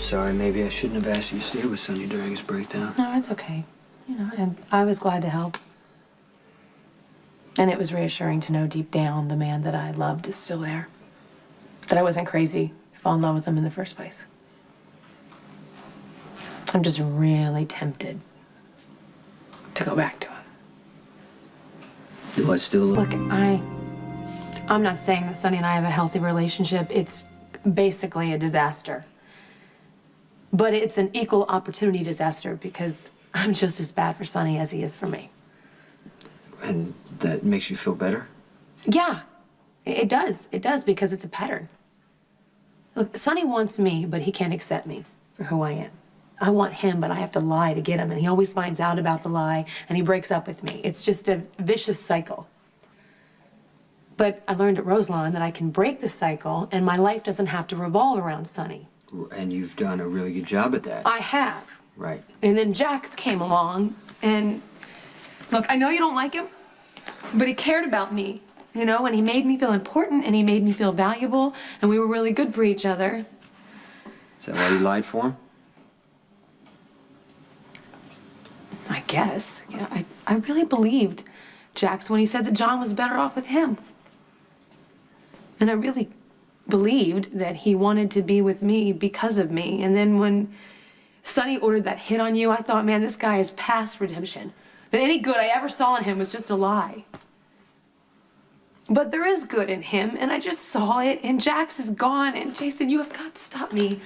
sorry. Maybe I shouldn't have asked you to stay with Sonny during his breakdown. No, it's okay. You know, and I was glad to help. And it was reassuring to know deep down the man that I loved is still there. That I wasn't crazy to fall in love with him in the first place. I'm just really tempted to go back to him. Do I still Look, I'm not saying that Sonny and I have a healthy relationship. It's basically a disaster. But it's an equal opportunity disaster because I'm just as bad for Sonny as he is for me. And that makes you feel better? Yeah, it does. It does because it's a pattern. Look, Sonny wants me, but he can't accept me for who I am. I want him, but I have to lie to get him, and he always finds out about the lie, and he breaks up with me. It's just a vicious cycle. But I learned at Roselawn that I can break the cycle, and my life doesn't have to revolve around Sonny. And you've done a really good job at that. I have. Right. And then Jax came along, and look, I know you don't like him, but he cared about me, you know, and he made me feel important, and he made me feel valuable, and we were really good for each other. Is that why you lied for him? I guess. Yeah, I really believed Jax when he said that John was better off with him. And I really believed that he wanted to be with me because of me. And then when Sonny ordered that hit on you, I thought, man, this guy is past redemption. That any good I ever saw in him was just a lie. But there is good in him, and I just saw it, and Jax is gone. And Jason, you have got to stop me.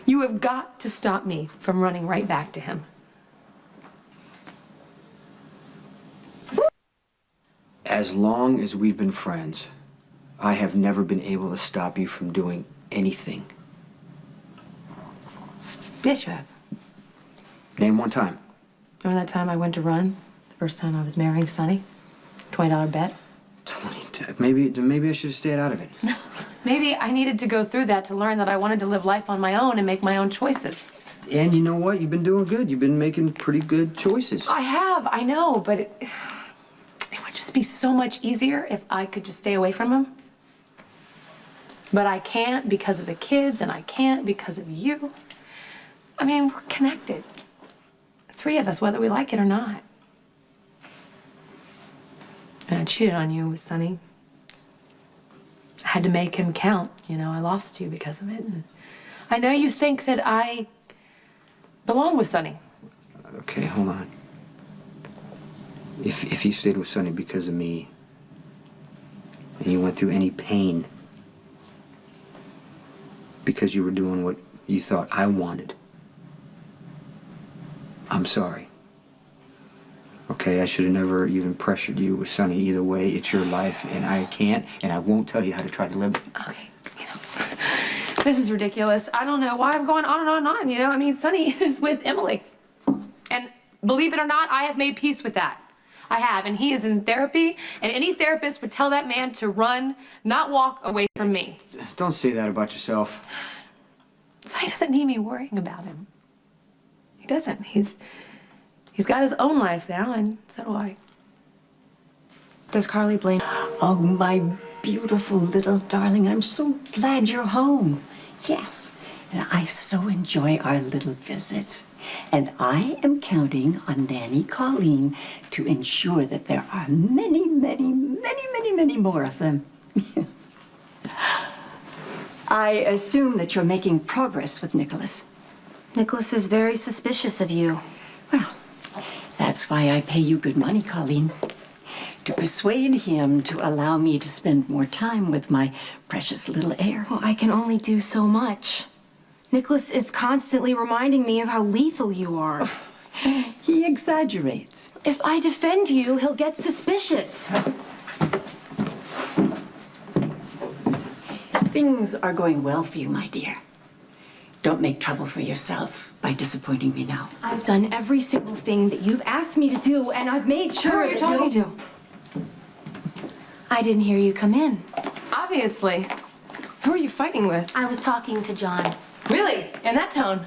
You have got to stop me from running right back to him. As long as we've been friends, I have never been able to stop you from doing anything. Yes, you have. Name one time. Remember that time I went to run? The first time I was marrying Sonny? $20 bet. Maybe I should have stayed out of it. No, maybe I needed to go through that to learn that I wanted to live life on my own and make my own choices. And you know what? You've been doing good. You've been making pretty good choices. I have, I know, but it would just be so much easier if I could just stay away from him. But I can't because of the kids, and I can't because of you. I mean, we're connected. The three of us, whether we like it or not. And I cheated on you with Sonny. I had to make him count. You know, I lost you because of it. And I know you think that I belong with Sonny. Okay, hold on. If you stayed with Sonny because of me, and you went through any pain because you were doing what you thought I wanted, I'm sorry. Okay, I should have never even pressured you with Sonny. Either way, it's your life, and I can't, and I won't tell you how to try to live it. Okay, you know, this is ridiculous. I don't know why I'm going on and on and on, you know? I mean, Sonny is with Emily. And believe it or not, I have made peace with that. I have, and he is in therapy, and any therapist would tell that man to run, not walk away from me. Don't say that about yourself. Sonny doesn't need me worrying about him. He doesn't. He's got his own life now, and so do I. Does Carly blame? Oh, my beautiful little darling, I'm so glad you're home. Yes, and I so enjoy our little visits. And I am counting on Nanny Colleen to ensure that there are many, many, many, many, many more of them. I assume that you're making progress with Nicholas. Nicholas is very suspicious of you. Well, that's why I pay you good money, Colleen. To persuade him to allow me to spend more time with my precious little heir. Well, I can only do so much. Nicholas is constantly reminding me of how lethal you are. He exaggerates. If I defend you, he'll get suspicious. Things are going well for you, my dear. Don't make trouble for yourself by disappointing me now. I've done every single thing that you've asked me to do, and I've made sure. Who are you talking to? I didn't hear you come in. Obviously. Who are you fighting with? I was talking to John. Really? In that tone?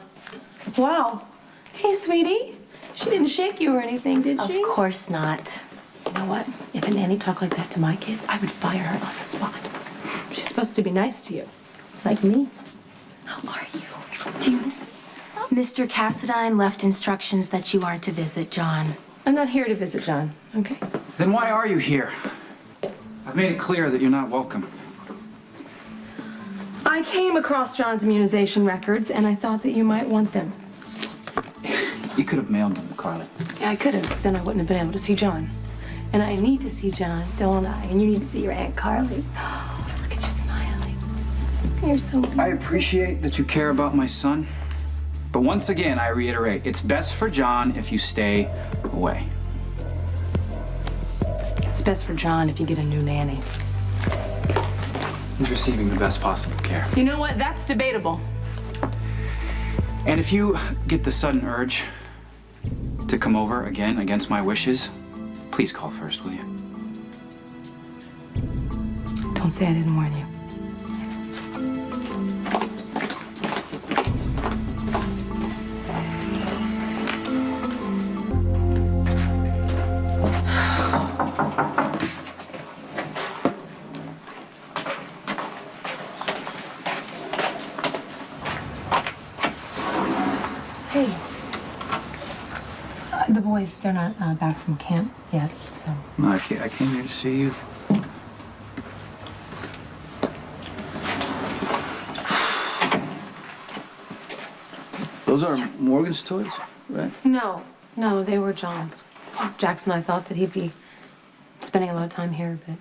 Wow. Hey, sweetie. She didn't shake you or anything, did she? Of course not. You know what? If a nanny talked like that to my kids, I would fire her on the spot. She's supposed to be nice to you. Like me. How are you? Do you miss Mr. Cassadine left instructions that you are to visit John. I'm not here to visit John, okay? Then why are you here? I've made it clear that you're not welcome. I came across John's immunization records, and I thought that you might want them. You could have mailed them, Carly. Yeah, I could have, but then I wouldn't have been able to see John. And I need to see John, don't I? And you need to see your Aunt Carly. Oh, look at you smiling. You're so beautiful. I appreciate that you care about my son, but once again, I reiterate, it's best for John if you stay away. It's best for John if you get a new nanny. He's receiving the best possible care. You know what? That's debatable. And if you get the sudden urge to come over again against my wishes, please call first, will you? Don't say I didn't warn you. Hey. The boys, they're not back from camp yet, so. No, I came here to see you. Those are Morgan's toys, right? No, they were John's. Jackson and I thought that he'd be spending a lot of time here, but.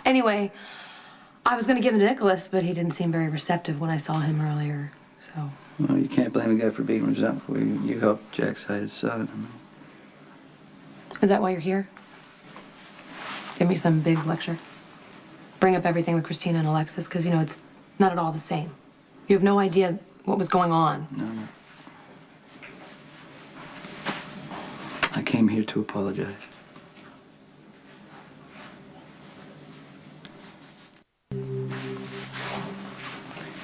Anyway, I was gonna give him to Nicholas, but he didn't seem very receptive when I saw him earlier, so. Well, you can't blame a guy for being resentful. You helped Jack's hide his son. I mean, Is that why you're here? Give me some big lecture. Bring up everything with Christina and Alexis, because, you know, it's not at all the same. You have no idea what was going on. no. I came here to apologize.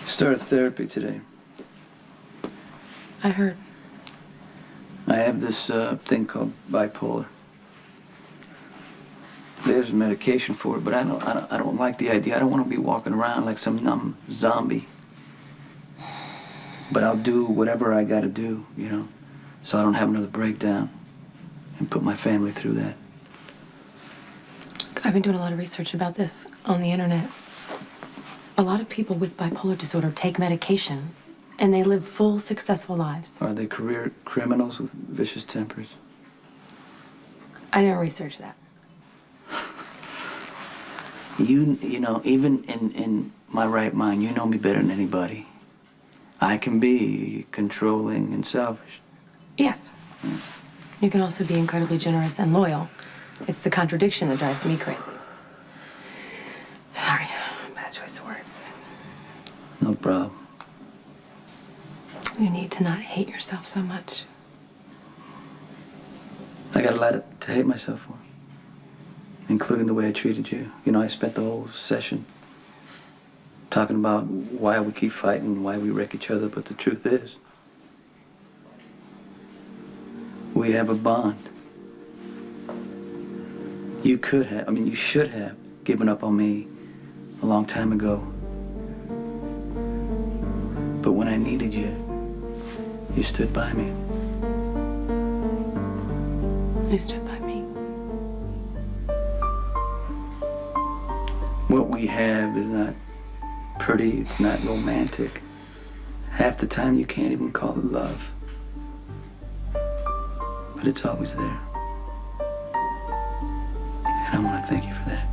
Started therapy today. I heard. I have this thing called bipolar. There's medication for it, but I don't like the idea. I don't want to be walking around like some numb zombie. But I'll do whatever I got to do, you know, so I don't have another breakdown and put my family through that. I've been doing a lot of research about this on the internet. A lot of people with bipolar disorder take medication, and they live full, successful lives. Are they career criminals with vicious tempers? I didn't research that. You know, even in my right mind, you know me better than anybody. I can be controlling and selfish. Yes. You can also be incredibly generous and loyal. It's the contradiction that drives me crazy. Sorry, bad choice of words. No problem. You need to not hate yourself so much. I got a lot to hate myself for, including the way I treated you. You know, I spent the whole session talking about why we keep fighting, why we wreck each other, but the truth is, we have a bond. You could have, I mean, you should have given up on me a long time ago. But when I needed you, you stood by me. You stood by me. What we have is not pretty, it's not romantic. Half the time you can't even call it love. But it's always there. And I want to thank you for that.